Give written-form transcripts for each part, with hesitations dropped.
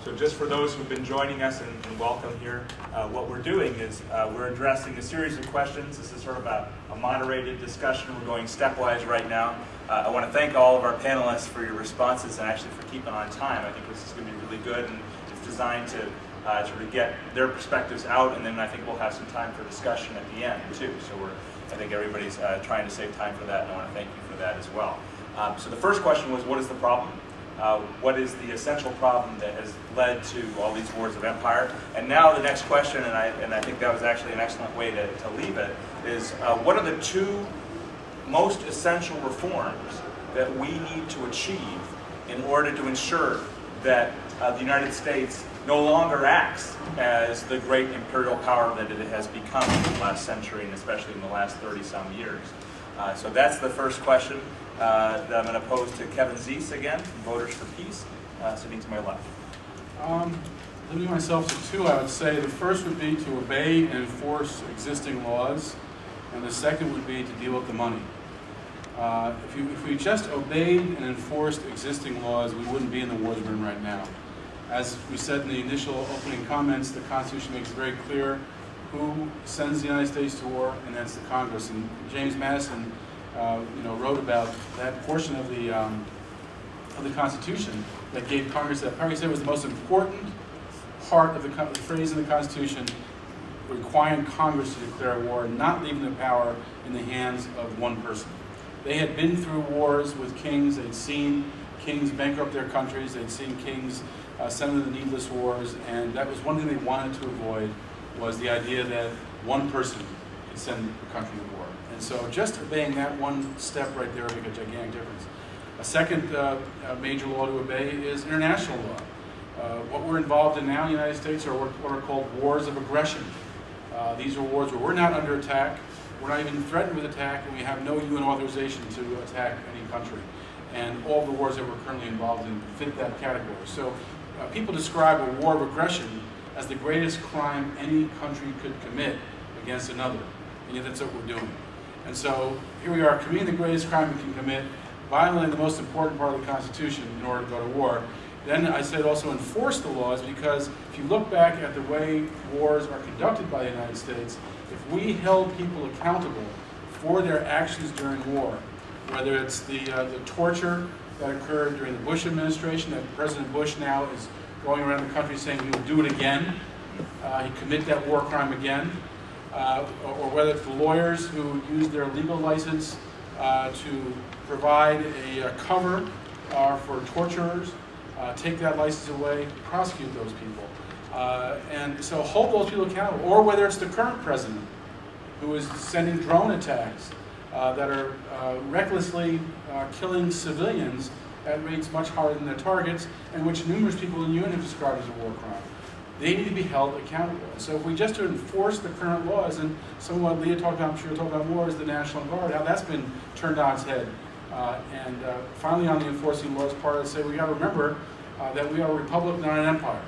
So just for those who've been joining us and welcome here, what we're doing is we're addressing a series of questions. This is sort of a moderated discussion. We're going stepwise right now. I want to thank all of our panelists for your responses and actually for keeping on time. I think this is going to be really good, and it's designed to sort of get their perspectives out, and then I think we'll have some time for discussion at the end too. So I think everybody's trying to save time for that, and I want to thank you for that as well. So the first question was, what is the problem? What is the essential problem that has led to all these wars of empire? And now the next question, and I think that was actually an excellent way to leave it, is what are the two most essential reforms that we need to achieve in order to ensure that the United States no longer acts as the great imperial power that it has become in the last century, and especially in the last 30-some years. So that's the first question that I'm going to pose to Kevin Zeese again, from Voters for Peace, sitting to my left. Limiting myself to two, I would say the first would be to obey and enforce existing laws, and the second would be to deal with the money. If we just obeyed and enforced existing laws, we wouldn't be in the wars we're in right now. As we said in the initial opening comments, the Constitution makes it very clear who sends the United States to war, and that's the Congress. And James Madison, wrote about that portion of the Constitution that gave Congress that power. He said it was the most important part of the phrase in the Constitution requiring Congress to declare war, not leaving the power in the hands of one person. They had been through wars with kings. They'd seen kings bankrupt their countries. They'd seen kings send them to needless wars, and that was one thing they wanted to avoid, was the idea that one person could send the country to war. And so just obeying that one step right there would make a gigantic difference. A second major law to obey is international law. What we're involved in now in the United States are what are called wars of aggression. These are wars where we're not under attack, we're not even threatened with attack, and we have no UN authorization to attack any country. And all the wars that we're currently involved in fit that category. So people describe a war of aggression as the greatest crime any country could commit against another. And yet that's what we're doing. And so here we are committing the greatest crime we can commit, violating the most important part of the Constitution in order to go to war. Then I said also enforce the laws, because if you look back at the way wars are conducted by the United States, if we held people accountable for their actions during war, whether it's the torture that occurred during the Bush administration, that President Bush now is going around the country saying he will do it again, he commit that war crime again, or whether it's the lawyers who use their legal license to provide a cover for torturers, take that license away, prosecute those people. And so hold those people accountable. Or whether it's the current president who is sending drone attacks that are recklessly killing civilians at rates much higher than their targets, and which numerous people in the UN have described as a war crime. They need to be held accountable. So if we just enforce the current laws, and some of what Leah talked about, I'm sure you'll talk about more, is the National Guard, how that's been turned on its head. Finally, on the enforcing laws part, I'd say we got to remember that we are a republic, not an empire.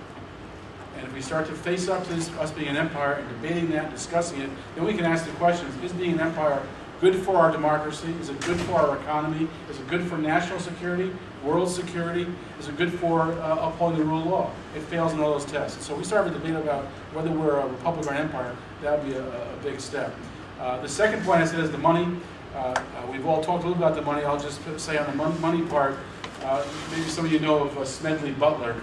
And if we start to face up to us being an empire and debating that, and discussing it, then we can ask the questions: is being an empire good for our democracy? Is it good for our economy? Is it good for national security, world security? Is it good for upholding the rule of law? It fails in all those tests. So we start a debate about whether we're a republic or an empire. That would be a big step. The second point I said is the money. We've all talked a little about the money. I'll just say on the money part, maybe some of you know of Smedley Butler.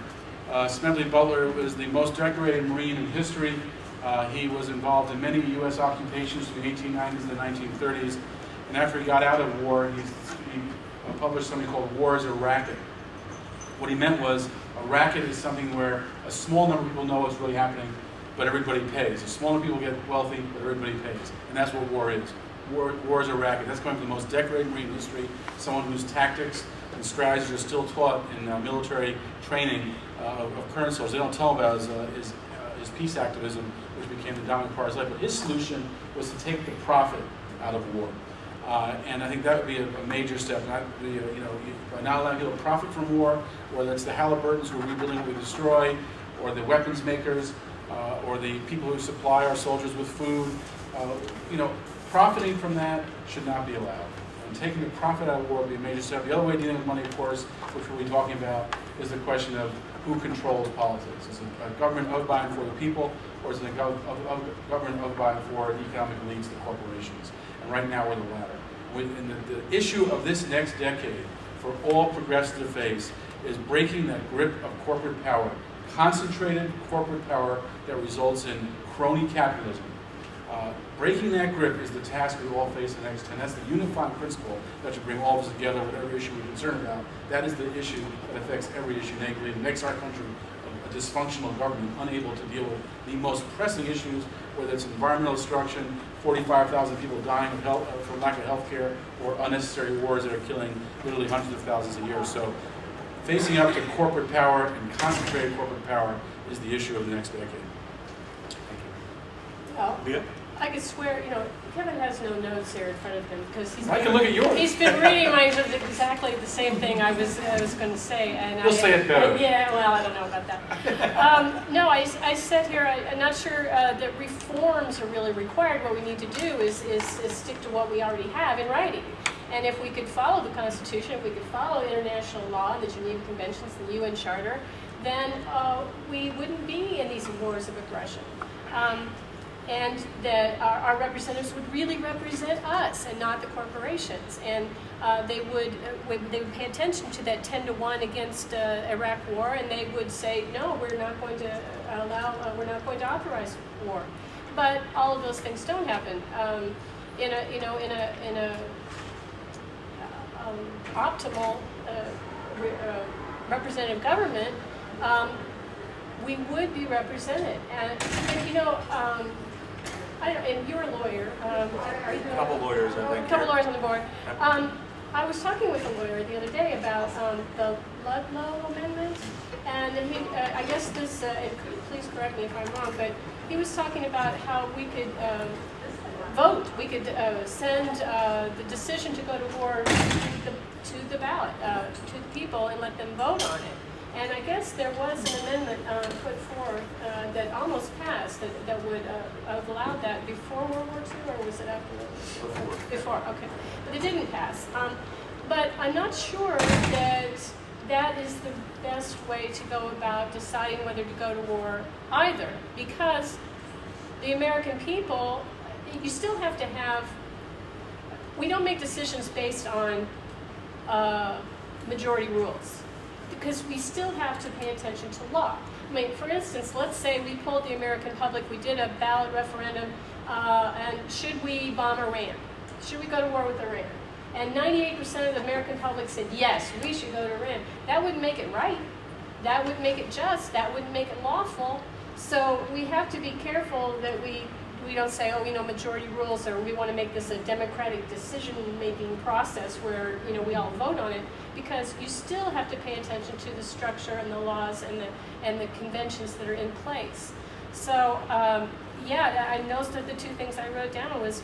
Smedley Butler was the most decorated Marine in history. He was involved in many U.S. occupations from the 1890s to the 1930s. And after he got out of war, he published something called War as a Racket. What he meant was a racket is something where a small number of people know what's really happening, but everybody pays. A small number of people get wealthy, but everybody pays. And that's what war is. War is a racket. That's going from the most decorated Marine in history, someone whose tactics and strategies are still taught in military training of current soldiers. They don't tell about his peace activism, which became the dominant part of his life. But his solution was to take the profit out of war. And I think that would be a major step. By not allowing people to profit from war, whether it's the Halliburtons who are rebuilding what we destroy, or the weapons makers, or the people who supply our soldiers with food, profiting from that should not be allowed. And taking the profit out of war would be a major step. The other way of dealing with money, of course, which we'll be talking about, is the question of who controls politics. Is it a government of, by, and for the people, or is it a government of, by, and for the economic elites, the corporations? And right now we're the latter. And the issue of this next decade for all progressives to face is breaking that grip of corporate power, concentrated corporate power that results in crony capitalism. Breaking that grip is the task we all face the next 10. That's the unifying principle that should bring all of us together, whatever issue we're concerned about. That is the issue that affects every issue negatively. It makes our country a dysfunctional government, unable to deal with the most pressing issues, whether it's environmental destruction, 45,000 people dying of health, from lack of health care, or unnecessary wars that are killing literally hundreds of thousands a year. So facing up to corporate power and concentrated corporate power is the issue of the next decade. Thank you. Well, Leah? I could swear, Kevin has no notes here in front of him because I can look at yours. He's been reading mine exactly the same thing I was going to say. And You'll say it better. Yeah, well, I don't know about that. No, I said here, I'm not sure that reforms are really required. What we need to do is stick to what we already have in writing. And if we could follow the Constitution, if we could follow international law, the Geneva Conventions, the UN Charter, then we wouldn't be in these wars of aggression. And that our representatives would really represent us and not the corporations. And they would pay attention to that 10-to-1 against Iraq war, and they would say, no, we're not going to we're not going to authorize war. But all of those things don't happen. In a optimal representative government, we would be represented. And and you're a lawyer. Are you A couple lawyers, I think. A couple lawyers on the board. I was talking with a lawyer the other day about the Ludlow Amendment, and he, I guess this, and please correct me if I'm wrong, but he was talking about how we could vote. We could send the decision to go to war to the ballot, to the people, and let them vote on it. And I guess there was an amendment put forth that almost passed that would have allowed that before World War II, or was it after World War II? Before, okay. But it didn't pass. But I'm not sure that that is the best way to go about deciding whether to go to war either, because the American people, you still have to have, we don't make decisions based on majority rules, because we still have to pay attention to law. I mean, for instance, let's say we polled the American public, we did a ballot referendum, and should we bomb Iran? Should we go to war with Iran? And 98% of the American public said, yes, we should go to Iran. That wouldn't make it right. That wouldn't make it just. That wouldn't make it lawful. So we have to be careful that we don't say, oh, majority rules, or we want to make this a democratic decision-making process where, we all vote on it, because you still have to pay attention to the structure and the laws and the conventions that are in place. So, and those are the two things I wrote down was,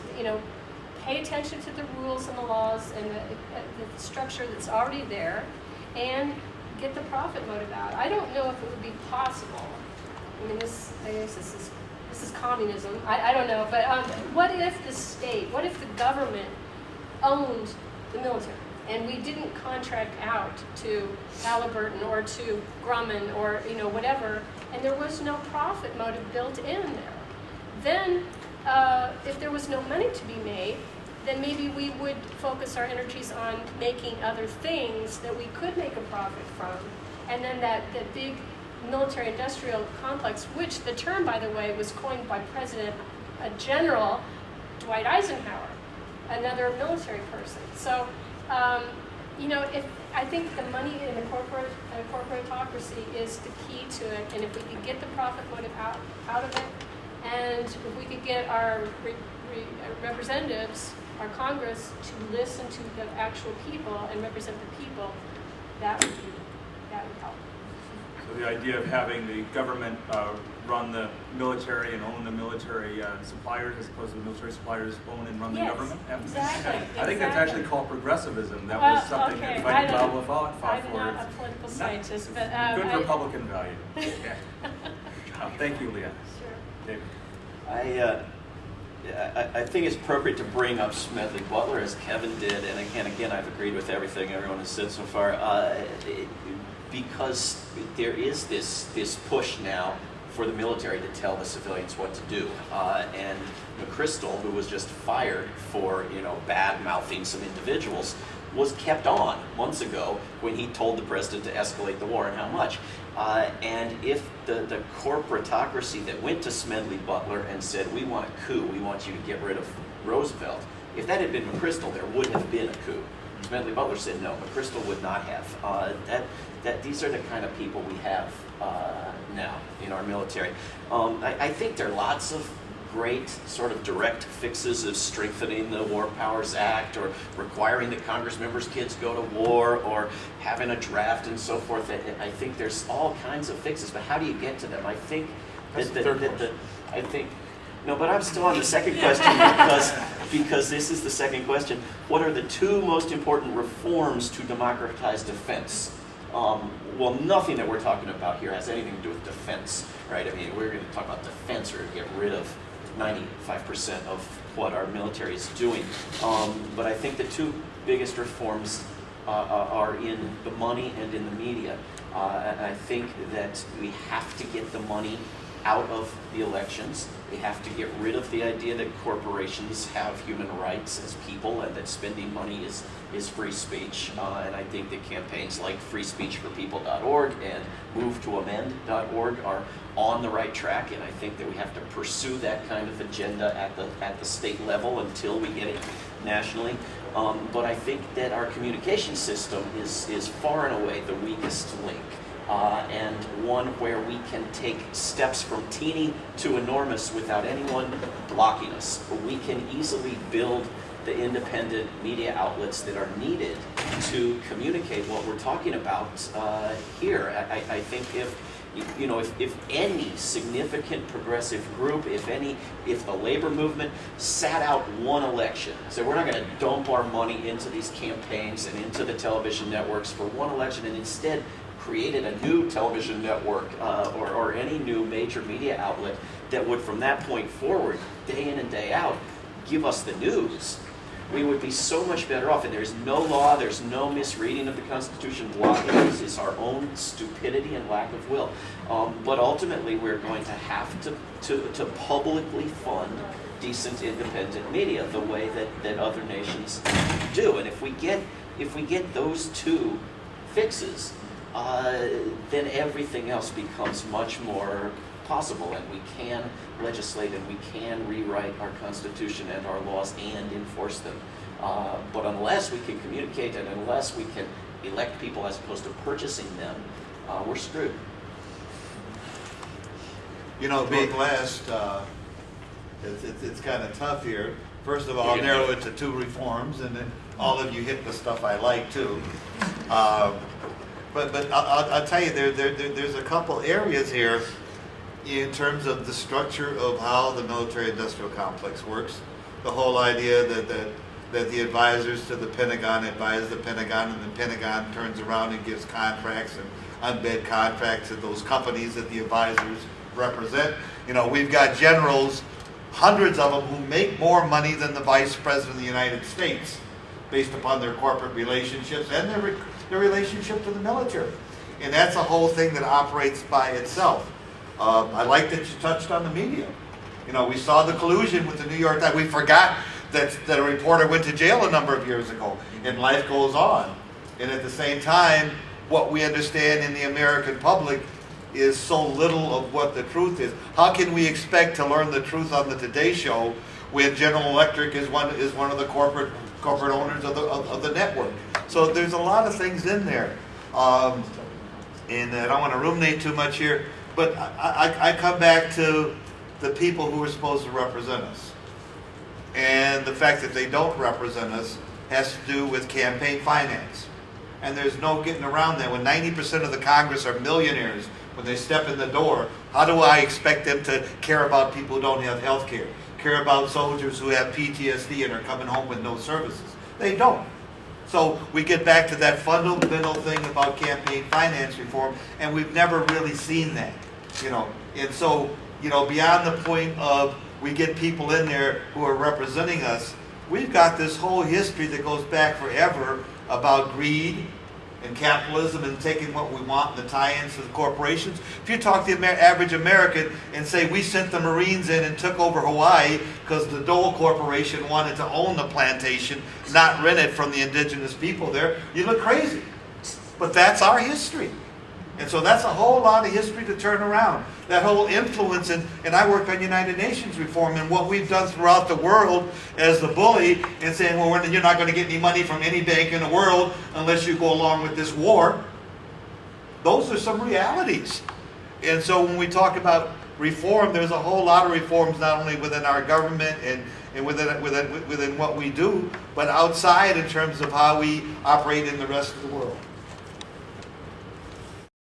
pay attention to the rules and the laws and the structure that's already there, and get the profit motive out. I don't know if it would be possible. I mean, I guess this is communism. I don't know, but what if the state, what if the government owned the military, and we didn't contract out to Halliburton or to Grumman or whatever, and there was no profit motive built in there? Then, if there was no money to be made, then maybe we would focus our energies on making other things that we could make a profit from, and then that big military-industrial complex, which the term, by the way, was coined by General Dwight Eisenhower, another military person. So, if I think the money in the corporatocracy is the key to it, and if we could get the profit motive out of it, and if we could get our representatives, our Congress, to listen to the actual people and represent the people, that would help. So the idea of having the government run the military and own the military suppliers, as opposed to the military suppliers own and run the government? Exactly. I think that's actually called progressivism. That was something that Fighting Bob fought for. I'm not a political scientist, but good Republican value. Yeah. Thank you, Leah. Sure. David. I think it's appropriate to bring up Smedley Butler, as Kevin did, and again, I've agreed with everything everyone has said so far. because there is this push now for the military to tell the civilians what to do. And McChrystal, who was just fired for bad mouthing some individuals, was kept on months ago when he told the president to escalate the war and how much. And if the corporatocracy that went to Smedley Butler and said, we want a coup, we want you to get rid of Roosevelt, if that had been McChrystal, there would have been a coup. Smedley Butler said no, McChrystal would not have. These are the kind of people we have now in our military. I think there are lots of great sort of direct fixes of strengthening the War Powers Act, or requiring that Congress members' kids go to war, or having a draft and so forth. I think there's all kinds of fixes, but how do you get to them? I think no, but I'm still on the second question because this is the second question. What are the two most important reforms to democratize defense? Well, nothing that we're talking about here has anything to do with defense, right? I mean, we're going to talk about defense or get rid of 95% of what our military is doing. But I think the two biggest reforms are in the money and in the media. And I think that we have to get the money out of the elections. We have to get rid of the idea that corporations have human rights as people, and that spending money is free speech. And I think that campaigns like freespeechforpeople.org and movetoamend.org are on the right track, and I think that we have to pursue that kind of agenda at the state level until we get it nationally. But I think that our communication system is far and away the weakest link. And one where we can take steps from teeny to enormous without anyone blocking us. We can easily build the independent media outlets that are needed to communicate what we're talking about here. I think if any significant progressive group, if the labor movement sat out one election, so we're not going to dump our money into these campaigns and into the television networks for one election, and instead created a new television network or any new major media outlet that would, from that point forward, day in and day out, give us the news, we would be so much better off. And there's no law, there's no misreading of the Constitution blocking us. It's our own stupidity and lack of will. But ultimately, we're going to have to publicly fund decent independent media the way that other nations do. And if we get those two fixes, then everything else becomes much more possible, and we can legislate and we can rewrite our Constitution and our laws and enforce them. But unless we can communicate and unless we can elect people as opposed to purchasing them, we're screwed. Being last, it's kind of tough here. First of all, I'll narrow it to two reforms, and then all of you hit the stuff I like too. But I'll tell you, there's a couple areas here in terms of the structure of how the military-industrial complex works. The whole idea that the advisors to the Pentagon advise the Pentagon, and the Pentagon turns around and gives contracts and unbid contracts to those companies that the advisors represent. We've got generals, hundreds of them, who make more money than the Vice President of the United States based upon their corporate relationships and their relationship to the military. And that's a whole thing that operates by itself. I like that you touched on the media. We saw the collusion with the New York Times. We forgot that a reporter went to jail a number of years ago, and life goes on. And at the same time, what we understand in the American public is so little of what the truth is. How can we expect to learn the truth on the Today Show when General Electric is one of the corporate owners of the network? So there's a lot of things in there. And I don't want to ruminate too much here, but I come back to the people who are supposed to represent us. And the fact that they don't represent us has to do with campaign finance. And there's no getting around that. When 90% of the Congress are millionaires, when they step in the door, how do I expect them to care about people who don't have health care about soldiers who have PTSD and are coming home with no services? They don't. So we get back to that fundamental thing about campaign finance reform, and we've never really seen that. And so, beyond the point of we get people in there who are representing us, we've got this whole history that goes back forever about greed and capitalism and taking what we want and the tie-ins to the corporations. If you talk to the average American and say we sent the Marines in and took over Hawaii because the Dole Corporation wanted to own the plantation, not rent it from the indigenous people there, you look crazy. But that's our history. And so that's a whole lot of history to turn around. That whole influence, and I work on United Nations reform, and what we've done throughout the world as the bully, and saying, well, you're not going to get any money from any bank in the world unless you go along with this war. Those are some realities. And so when we talk about reform, there's a whole lot of reforms, not only within our government and within what we do, but outside in terms of how we operate in the rest of the world.